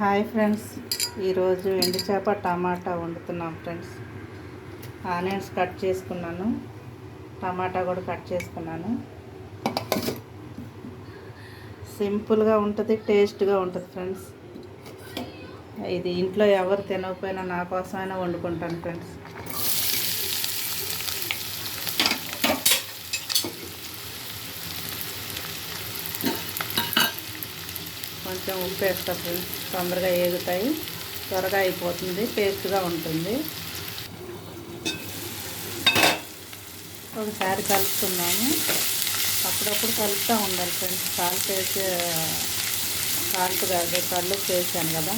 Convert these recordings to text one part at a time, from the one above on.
Hi friends, ఈరోజు ఎండు చేప టమాటా వండుతున్నాం ఫ్రెండ్స్. ఆనియన్స్ కట్ చేసుకున్నాను, టమాటా కూడా కట్ చేసుకున్నాను. సింపుల్గా ఉంటుంది, టేస్ట్గా ఉంటుంది ఫ్రెండ్స్. ఇది ఇంట్లో ఎవరు తినకపోయినా నా కోసమైనా వండుకుంటాను ఫ్రెండ్స్. కొంచెం ఉప్పు వేస్తా ఫ్రెండ్స్, తొందరగా ఏగుతాయి, త్వరగా అయిపోతుంది, టేస్ట్గా ఉంటుంది. ఒకసారి కలుపుతున్నాము, అప్పుడప్పుడు కలుపుతూ ఉండాలి ఫ్రెండ్స్. సాల్ట్ కాదు, కల్లుప్పు వేసాను కదా,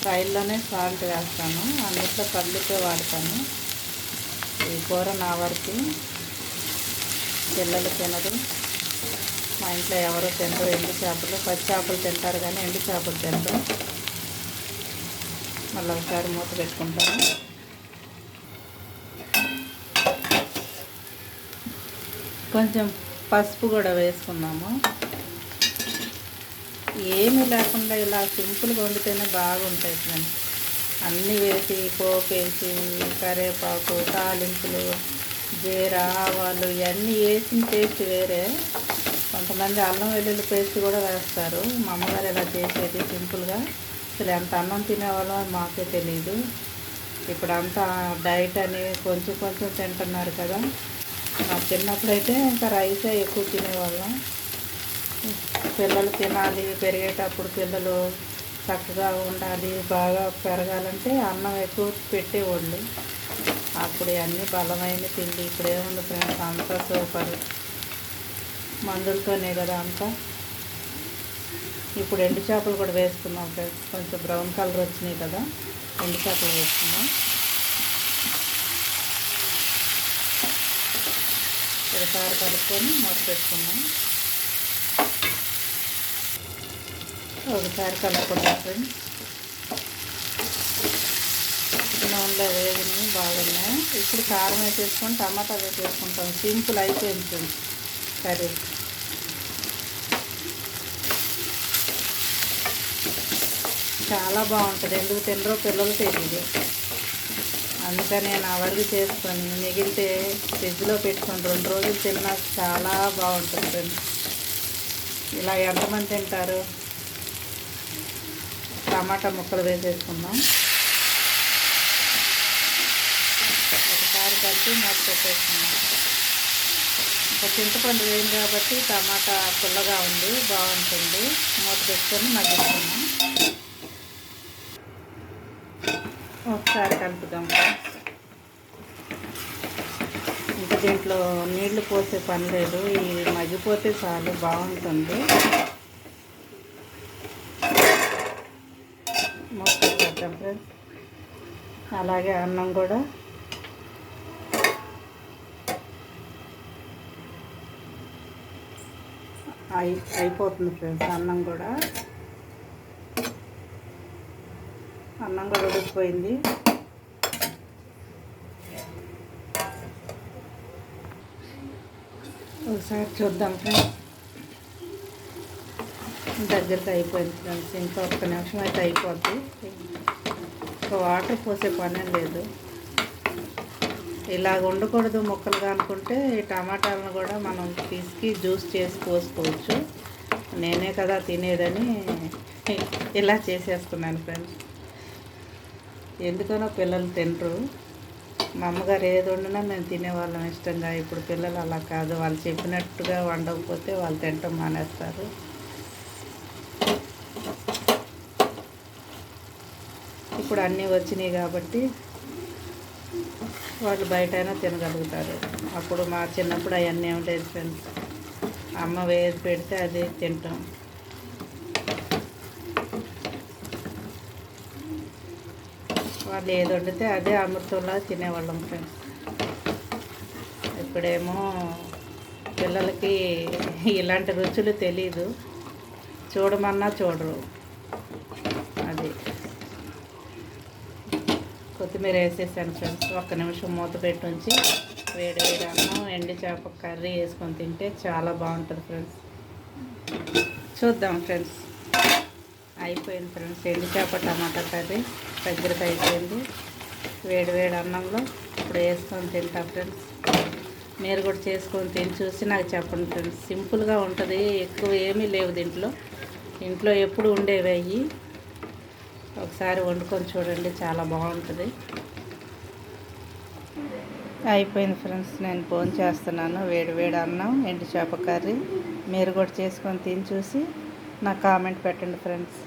ఫ్రైల్లోనే సాల్ట్ వేస్తాను, అన్నిట్లో కల్లుప్పే వాడతాను. ఈ కూర నా వరకు, పిల్లలు తినరు, మా ఇంట్లో ఎవరో తినరు. ఎండు చేపలు, పచ్చి చేపలు తింటారు కానీ ఎండు చేపలు తినరు. మళ్ళీ ఒకసారి మూత పెట్టుకుంటాను. కొంచెం పసుపు కూడా వేసుకున్నాము. ఏమీ లేకుండా ఇలా సింపుల్గా వండితేనే బాగుంటాయి ఫ్రెండ్స్. అన్నీ వేసి, పోపు వేసి, కరివేపాకు, తాలింపులు, జీర, ఆవాలు ఇవన్నీ వేసిన టేస్ట్ వేరే. కొంతమంది అల్లం వెల్లుల్లి పేస్ట్ కూడా వేస్తారు. మా అమ్మగారు ఇలా చేసేది సింపుల్గా. అసలు ఎంత అన్నం తినేవాళ్ళం మాకే తెలియదు. ఇప్పుడు అంతా డైట్ అని కొంచెం కొంచెం తింటున్నారు కదా. మా చిన్నప్పుడైతే ఇంకా రైసే ఎక్కువ తినేవాళ్ళం. పిల్లలు తినాలి, పెరిగేటప్పుడు పిల్లలు చక్కగా ఉండాలి, బాగా పెరగాలంటే అన్నం ఎక్కువ పెట్టేవాళ్ళు. అప్పుడు అన్నీ బలమైన తిండి. ఇప్పుడేముంది ఫ్రెండ్స్, అంతా సూపర్, మందులతోనే కదా అంతా. ఇప్పుడు ఎండు చేపలు కూడా వేసుకున్నాం ఫ్రెండ్స్. కొంచెం బ్రౌన్ కలర్ వచ్చినాయి కదా, ఎండు చేపలు వేసుకున్నాం. ఒకసారి కలుపుకొని మూత పెట్టుకున్నాం. ఒకసారి కలుపుకున్నాం ఫ్రెండ్స్. నూనెలో వేగినాయి, బాగున్నాయి. ఇప్పుడు కారం వేసేసుకొని టమాటా వేసేసుకుంటాం. సింపుల్ అయిపోయింది ఫ్రెండ్స్ కర్రీ. చాలా బాగుంటుంది. ఎందుకు తినరో పిల్లలు తెలియదు, అందుకని నేను అవన్నీ చేసుకొని మిగిలితే ఫ్రిడ్జ్లో పెట్టుకొని 2 రోజులు తిన్నా చాలా బాగుంటుంది ఫ్రెండ్స్. ఇలా ఎంతమంది తింటారు? టమాటా ముక్కలు వేసేసుకుందాం. ఒకసారి కలిపి మూత పెట్టేసుకుందాం. ఇంకా చింతపండు వేయం కాబట్టి టమాటా పుల్లగా ఉంది, బాగుంటుంది. మూత పెట్టుకొని మగ్గిస్తున్నాం. ఒకసారి కలుపుదాం. ఇంకా దీంట్లో నీళ్లు పోసే పని లేదు, ఇది మగ్గిపోతే చాలు, బాగుంటుంది. మూత పెట్టేద్దాం ఫ్రెండ్స్. అలాగే అన్నం కూడా అయిపోతుంది ఫ్రెండ్స్. అన్నం కూడా ఉడికిపోయింది. ఒకసారి చూద్దాం ఫ్రెండ్స్. దగ్గరికి అయిపోయింది ఫ్రెండ్స్. ఇంకా 1 నిమిషం అయితే అయిపోద్ది. ఇంకా వాటర్ పోసే పనే లేదు. ఇలాగ ఉండకూడదు ముక్కలుగా అనుకుంటే ఈ టమాటాలను కూడా మనం పిసికి జ్యూస్ చేసి పోసుకోవచ్చు. నేనే కదా తినేదని ఇలా చేసేస్తున్నాను ఫ్రెండ్స్. ఎందుకనో పిల్లలు తినరు. మా అమ్మగారు ఏది వండినా మేము తినేవాళ్ళం ఇష్టంగా. ఇప్పుడు పిల్లలు అలా కాదు, వాళ్ళు చెప్పినట్టుగా వండకపోతే వాళ్ళు తినటం మానేస్తారు. ఇప్పుడు అన్నీ వచ్చినాయి కాబట్టి వాళ్ళు బయటైనా తినగలుగుతారు. అప్పుడు మా చిన్నప్పుడు అవన్నీ ఏం లేదు ఫ్రెండ్స్. అమ్మ వేసి పెడితే అది తింటాం. వాళ్ళు ఏది వండితే అదే అమృతంలా తినేవాళ్ళం ఫ్రెండ్స్. ఇప్పుడేమో పిల్లలకి ఇలాంటి రుచులు తెలీదు, చూడమన్నా చూడరు. అది కొత్తిమీర వేసేసాను ఫ్రెండ్స్. 1 నిమిషం మూత పెట్టి ఉంచి వేడి వేడి అన్నం ఎండు చేప కర్రీ వేసుకొని తింటే చాలా బాగుంటుంది ఫ్రెండ్స్. చూద్దాం ఫ్రెండ్స్. అయిపోయింది ఫ్రెండ్స్. ఎండు చేప టమాటా కర్రీ దగ్గరకు అయిపోయింది. వేడి వేడి అన్నంలో ఇప్పుడు వేసుకొని తింటా ఫ్రెండ్స్. మీరు కూడా చేసుకొని తిని చూసి నాకు చెప్పండి ఫ్రెండ్స్. సింపుల్గా ఉంటుంది, ఎక్కువ ఏమీ లేవు దీంట్లో. ఇంట్లో ఎప్పుడు ఉండేవి అయ్యి. ఒకసారి వండుకొని చూడండి, చాలా బాగుంటుంది. అయిపోయింది ఫ్రెండ్స్. నేను ఫోన్ చేస్తున్నాను. వేడి వేడి అన్నం, ఎండు చేప కర్రీ. మీరు కూడా చేసుకొని తిని చూసి నాకు కామెంట్ పెట్టండి ఫ్రెండ్స్.